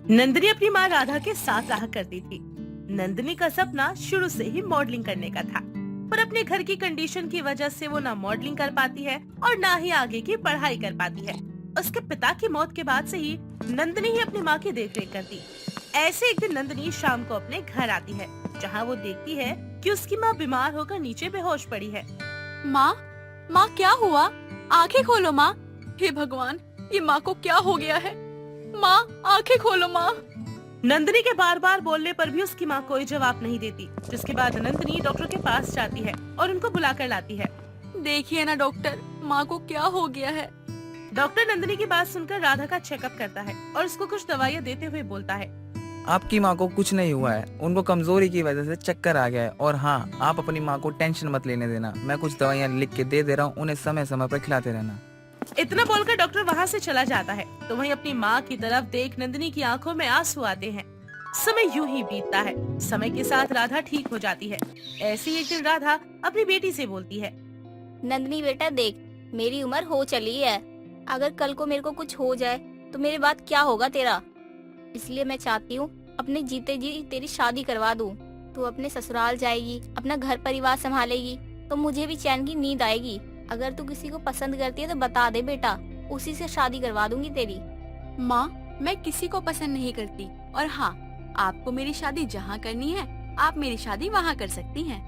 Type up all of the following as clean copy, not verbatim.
नंदिनी अपनी माँ राधा के साथ रहा करती थी। नंदिनी का सपना शुरू से ही मॉडलिंग करने का था, पर अपने घर की कंडीशन की वजह से वो ना मॉडलिंग कर पाती है और ना ही आगे की पढ़ाई कर पाती है। उसके पिता की मौत के बाद से ही नंदिनी ही अपनी माँ की देखरेख करती। ऐसे एक दिन नंदिनी शाम को अपने घर आती है, जहाँ वो देखती है कि उसकी माँ बीमार होकर नीचे बेहोश पड़ी है। माँ, माँ क्या हुआ? आंखें खोलो माँ। हे भगवान, ये माँ को क्या हो गया है? माँ, आंखें खोलो माँ। नंदिनी के बार बार बोलने पर भी उसकी माँ कोई जवाब नहीं देती, जिसके बाद नंदिनी डॉक्टर के पास जाती है और उनको बुलाकर लाती है। देखिए ना डॉक्टर, माँ को क्या हो गया है? डॉक्टर नंदिनी की बात सुनकर राधा का चेकअप करता है और उसको कुछ दवाइयाँ देते हुए बोलता है, आपकी माँ को कुछ नहीं हुआ है, उनको कमजोरी की वजह से चक्कर आ गया है। और हाँ, आप अपनी माँ को टेंशन मत लेने देना, मैं कुछ दवाइयाँ लिख के दे रहा हूँ, उन्हें समय समय पर खिलाते रहना। इतना बोलकर डॉक्टर वहाँ से चला जाता है। तो वहीं अपनी माँ की तरफ देख नंदिनी की आंखों में आंसू आते हैं। समय यूं ही बीतता है। समय के साथ राधा ठीक हो जाती है। ऐसे ही एक दिन राधा अपनी बेटी से बोलती है, नंदनी बेटा देख, मेरी उम्र हो चली है। अगर कल को मेरे को कुछ हो जाए तो मेरे बाद क्या होगा तेरा? इसलिए मैं चाहती हूँ अपने जीते जी तेरी शादी करवा दूँ। तू अपने ससुराल जाएगी, अपना घर परिवार संभालेगी, तो मुझे भी चैन की नींद आएगी। अगर तू किसी को पसंद करती है तो बता दे बेटा, उसी से शादी करवा दूंगी तेरी। माँ, मैं किसी को पसंद नहीं करती, और हाँ, आपको मेरी शादी जहाँ करनी है, आप मेरी शादी वहाँ कर सकती हैं।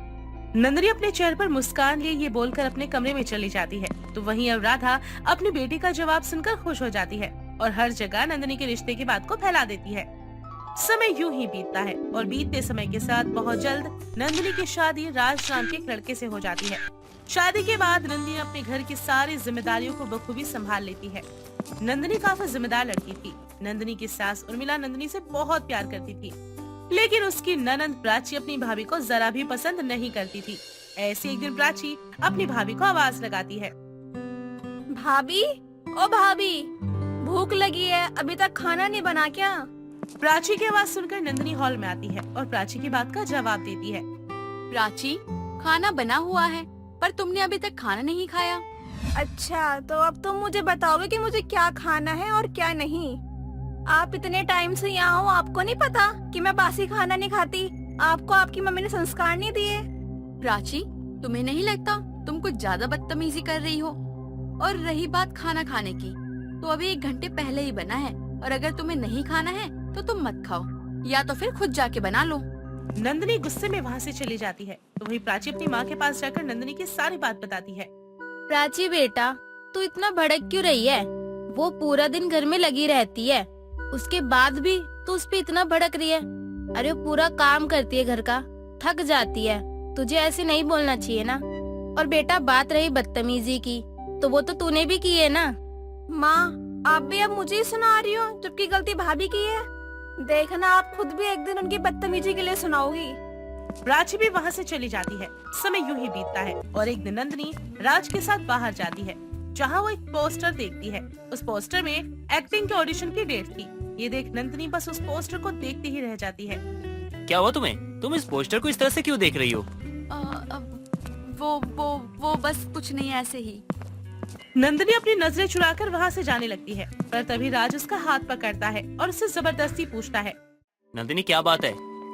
नंदिनी अपने चेहरे पर मुस्कान लिए ये बोलकर अपने कमरे में चली जाती है। तो वहीं अब राधा अपनी बेटी का जवाब सुनकर खुश हो जाती है और हर जगह नंदिनी के रिश्ते की बात को फैला देती है। समय यूं ही बीतता है और बीतते समय के साथ बहुत जल्द नंदिनी की शादी राज नाम के एक लड़के से हो जाती है। शादी के बाद नंदिनी अपने घर की सारी जिम्मेदारियों को बखूबी संभाल लेती है। नंदिनी काफी जिम्मेदार लड़की थी। नंदिनी की सास उर्मिला नंदिनी से बहुत प्यार करती थी, लेकिन उसकी ननंद प्राची अपनी भाभी को जरा भी पसंद नहीं करती थी। ऐसे एक दिन प्राची अपनी भाभी को आवाज लगाती है, भाभी, ओ भाभी, भूख लगी है, अभी तक खाना नहीं बना क्या? प्राची की आवाज सुनकर नंदिनी हॉल में आती है और प्राची की बात का जवाब देती है। प्राची, खाना बना हुआ है, पर तुमने अभी तक खाना नहीं खाया। अच्छा, तो अब तुम मुझे बताओगे कि मुझे क्या खाना है और क्या नहीं? आप इतने टाइम से यहाँ हो, आपको नहीं पता कि मैं बासी खाना नहीं खाती? आपको आपकी मम्मी ने संस्कार नहीं दिए? प्राची, तुम्हें नहीं लगता तुम कुछ ज्यादा बदतमीजी कर रही हो? और रही बात खाना खाने की, तो अभी 1 घंटे पहले ही बना है, और अगर तुम्हें नहीं खाना है तो तुम मत खाओ, या तो फिर खुद जाके बना लो। नंदिनी गुस्से में वहाँ से चली जाती है। तो वही प्राची अपनी माँ के पास जाकर नंदिनी की सारी बात बताती है। प्राची बेटा, तू इतना भड़क क्यों रही है? वो पूरा दिन घर में लगी रहती है, उसके बाद भी तू उस पे इतना भड़क रही है। अरे वो पूरा काम करती है घर का, थक जाती है, तुझे ऐसे नहीं बोलना चाहिए ना। और बेटा, बात रही बदतमीजी की, तो वो तो तूने भी की है ना। माँ, आप भी अब मुझे ही सुना रही हो, जबकि गलती भाभी की है। देखना, आप खुद भी एक दिन उनकी बदतमीजी के लिए सुनाओगी। प्राची भी वहाँ से चली जाती है। समय यूं ही बीतता है और एक दिन नंदिनी राज के साथ बाहर जाती है, जहाँ वो एक पोस्टर देखती है। उस पोस्टर में एक्टिंग के ऑडिशन की डेट थी। ये देख नंदिनी बस उस पोस्टर को देखती ही रह जाती है। क्या हुआ तुम्हें? तुम इस पोस्टर को इस तरह से क्यों देख रही हो? वो बस कुछ नहीं, ऐसे ही। नंदिनी अपनी नजरें चुराकर वहाँ से जाने लगती है, पर तभी राज उसका हाथ पकड़ता है और उससे जबरदस्ती पूछता है, नंदिनी, क्या बात है?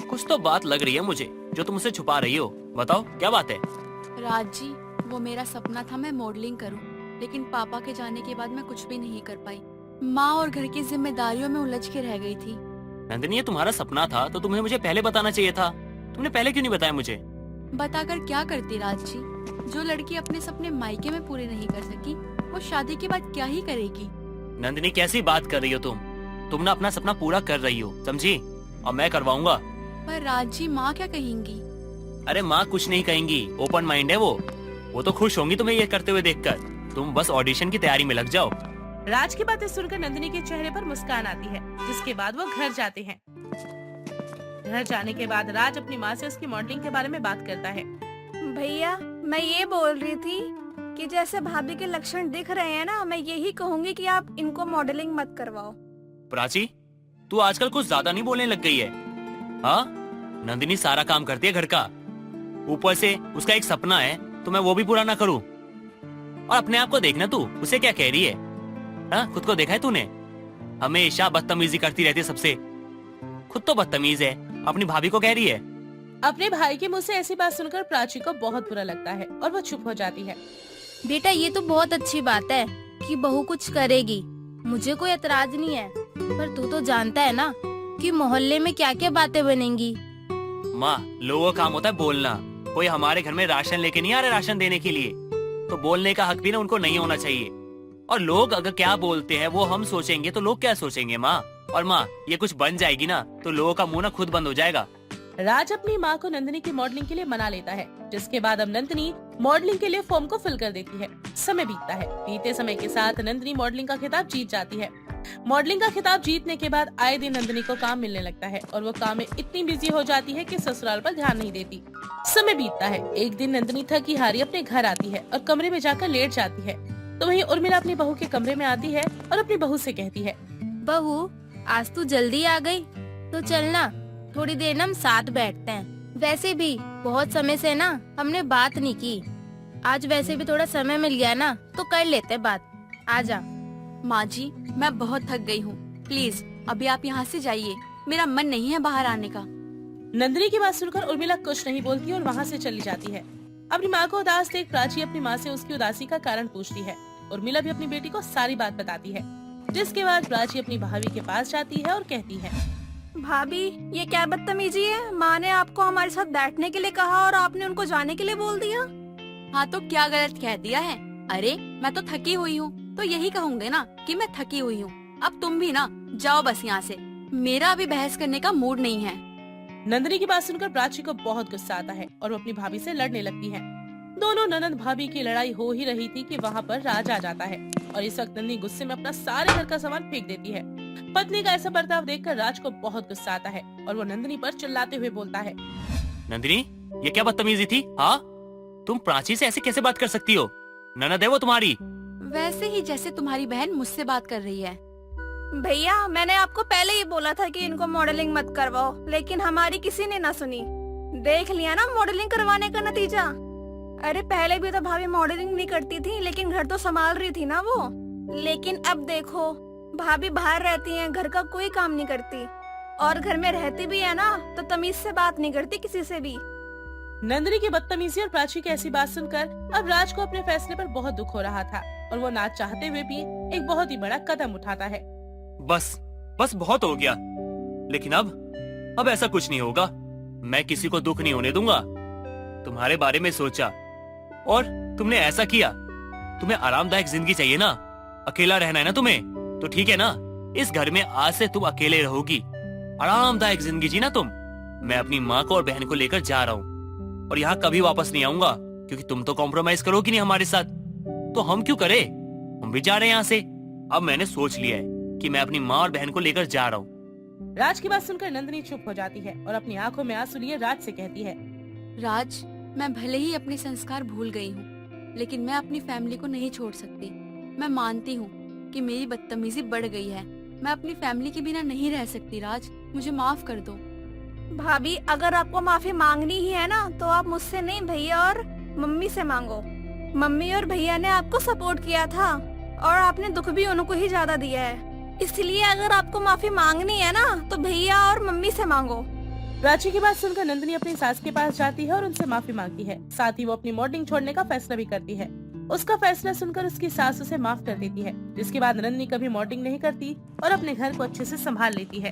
कुछ तो बात लग रही है मुझे, जो तुम मुझसे छुपा रही हो। बताओ क्या बात है? राज जी, वो मेरा सपना था मैं मॉडलिंग करूं, लेकिन पापा के जाने के बाद मैं कुछ भी नहीं कर पाई। माँ और घर की जिम्मेदारियों में उलझ के रह गई थी। नंदिनी, ये तुम्हारा सपना था तो तुम्हें मुझे पहले बताना चाहिए था। तुमने पहले क्यों नहीं बताया मुझे? बताकर क्या करती राज जी? जो लड़की अपने सपने मायके में पूरे नहीं कर सकी, वो शादी के बाद क्या ही करेगी? नंदिनी, कैसी बात कर रही हो तुम? तुम ना अपना सपना पूरा कर रही हो, समझी? और मैं करवाऊंगा। पर राज जी, माँ क्या कहेंगी? अरे माँ कुछ नहीं कहेंगी, ओपन माइंड है वो तो खुश होंगी तुम्हें ये करते हुए देखकर। तुम बस ऑडिशन की तैयारी में लग जाओ। राज की बातें सुनकर नंदिनी के चेहरे पर मुस्कान आती है, जिसके बाद वो घर जाते हैं। घर जाने के बाद राज अपनी माँ से उसकी मॉडलिंग के बारे में बात करता है। भैया, मैं ये बोल रही थी कि जैसे भाभी के लक्षण दिख रहे हैं ना, मैं यही कहूँगी कि आप इनको मॉडलिंग मत करवाओ। प्राची, तू आजकल कुछ ज्यादा नहीं बोलने लग गई है? हाँ, नंदिनी सारा काम करती है घर का, ऊपर से उसका एक सपना है तो मैं वो भी पूरा ना करूं? और अपने आप को देखना, तू उसे क्या कह रही है? हाँ, खुद को देखा है तूने? हमेशा बदतमीजी करती रहती है सबसे, खुद तो बदतमीज है, अपनी भाभी को कह रही है। अपने भाई के मुंह से ऐसी बात सुनकर प्राची को बहुत बुरा लगता है और वो चुप हो जाती है। बेटा ये तो बहुत अच्छी बात है कि बहू कुछ करेगी, मुझे कोई एतराज नहीं है, पर तू तो जानता है ना कि मोहल्ले में क्या क्या बातें बनेंगी। माँ, लोगों का काम होता है बोलना। कोई हमारे घर में राशन लेके नहीं आ रहा राशन देने के लिए, तो बोलने का हक भी ना उनको नहीं होना चाहिए। और लोग अगर क्या बोलते हैं वो हम सोचेंगे तो लोग क्या सोचेंगे माँ। और माँ, ये कुछ बन जाएगी ना तो लोगों का मुंह ना खुद बंद हो जाएगा। राज अपनी माँ को नंदिनी की मॉडलिंग के लिए मना लेता है, जिसके बाद अब नंदिनी मॉडलिंग के लिए फॉर्म को फिल कर देती है। समय बीतता है। बीते समय के साथ नंदिनी मॉडलिंग का खिताब जीत जाती है। मॉडलिंग का खिताब जीतने के बाद आए दिन नंदिनी को काम मिलने लगता है और वो काम में इतनी बिजी हो जाती है कि ससुराल पर ध्यान नहीं देती। समय बीतता है। एक दिन नंदिनी थकी हारी अपने घर आती है और कमरे में जाकर लेट जाती है, तो वहीं उर्मिला अपनी बहू के कमरे में आती है और अपनी बहू से कहती है, बहू आज तू जल्दी आ गई, तो चलना थोड़ी देर ना हम साथ बैठते हैं। वैसे भी बहुत समय से ना हमने बात नहीं की, आज वैसे भी थोड़ा समय मिल गया ना तो कर लेते बात। आजा। माँ जी, मैं बहुत थक गई हूँ, प्लीज अभी आप यहाँ से जाइए, मेरा मन नहीं है बाहर आने का। नंदिनी की बात सुनकर उर्मिला कुछ नहीं बोलती और वहाँ से चली जाती है। अपनी माँ को उदास देख प्राची अपनी माँ से उसकी उदासी का कारण पूछती है। उर्मिला भी अपनी बेटी को सारी बात बताती है, जिसके बाद प्राची अपनी भाभी के पास जाती है और कहती है, भाभी ये क्या बदतमीजी है, माँ ने आपको हमारे साथ बैठने के लिए कहा और आपने उनको जाने के लिए बोल दिया। हाँ तो क्या गलत कह दिया है? अरे मैं तो थकी हुई हूँ तो यही कहूँगे ना कि मैं थकी हुई हूँ। अब तुम भी ना जाओ बस यहाँ से, मेरा अभी बहस करने का मूड नहीं है। नंदिनी की बात सुनकर प्राची को बहुत गुस्सा आता है और वो अपनी भाभी से लड़ने लगती है। दोनों ननद भाभी की लड़ाई हो ही रही थी कि वहाँ पर राज आ जाता है और इस वक्त नंदिनी गुस्से में अपना सारे घर का सामान फेंक देती है। पत्नी का ऐसा बर्ताव देखकर राज को बहुत गुस्सा आता है और वो नंदिनी पर चिल्लाते हुए बोलता है, नंदिनी, ये क्या बदतमीजी थी? हाँ, तुम प्राची से ऐसे कैसे बात कर सकती हो? ननद है वो तुम्हारी। वैसे ही जैसे तुम्हारी बहन मुझसे बात कर रही है। भैया मैंने आपको पहले ही बोला था कि इनको मॉडलिंग मत करवाओ, लेकिन हमारी किसी ने ना सुनी। देख लिया ना मॉडलिंग करवाने का नतीजा। अरे पहले भी तो भाभी मॉडलिंग नहीं करती थी, लेकिन घर तो संभाल रही थी ना वो। लेकिन अब देखो भाभी बाहर रहती हैं, घर का कोई काम नहीं करती, और घर में रहती भी है ना तो तमीज से बात नहीं करती किसी से भी। नंदिनी की बदतमीजी और प्राची की ऐसी बात सुनकर अब राज को अपने फैसले पर बहुत दुख हो रहा था और वो ना चाहते हुए भी एक बहुत ही बड़ा कदम उठाता है। बस बस बहुत हो गया, लेकिन अब ऐसा कुछ नहीं होगा। मैं किसी को दुख नहीं होने दूंगा। तुम्हारे बारे में सोचा और तुमने ऐसा किया। तुम्हें आरामदायक जिंदगी चाहिए ना, अकेला रहना है ना तुम्हें, तो ठीक है ना, इस घर में आज से तुम अकेले रहोगी। आरामदायक जिंदगी जीना तुम। मैं अपनी माँ को और बहन को लेकर जा रहा हूँ और यहाँ कभी वापस नहीं आऊंगा, क्योंकि तुम तो कॉम्प्रोमाइज करोगी नहीं हमारे साथ, तो हम क्यों करें? हम भी जा रहे हैं यहाँ से। अब मैंने सोच लिया है कि मैं अपनी माँ और बहन को लेकर जा रहा हूँ। राज की बात सुनकर नंदिनी चुप हो जाती है और अपनी आंखों में आंसू लिए राज से कहती है, राज, मैं भले ही अपने संस्कार भूल गई हूँ, लेकिन मैं अपनी फैमिली को नहीं छोड़ सकती। मैं मानती हूँ कि मेरी बदतमीजी बढ़ गई है। मैं अपनी फैमिली के बिना नहीं रह सकती। राज, मुझे माफ कर दो। भाभी अगर आपको माफी मांगनी ही है ना तो आप मुझसे नहीं भैया और मम्मी से मांगो। मम्मी और भैया ने आपको सपोर्ट किया था और आपने दुख भी उनको ही ज्यादा दिया है, इसलिए अगर आपको माफी मांगनी है ना तो भैया और मम्मी से मांगो। प्राची की बात सुनकर नंदिनी अपनी सास के पास जाती है और उनसे माफी मांगती है। साथ ही वो अपनी मॉडलिंग छोड़ने का फैसला भी करती है। उसका फैसला सुनकर उसकी सास उसे माफ कर देती है, जिसके बाद नंदिनी कभी मॉडलिंग नहीं करती और अपने घर को अच्छे से संभाल लेती है।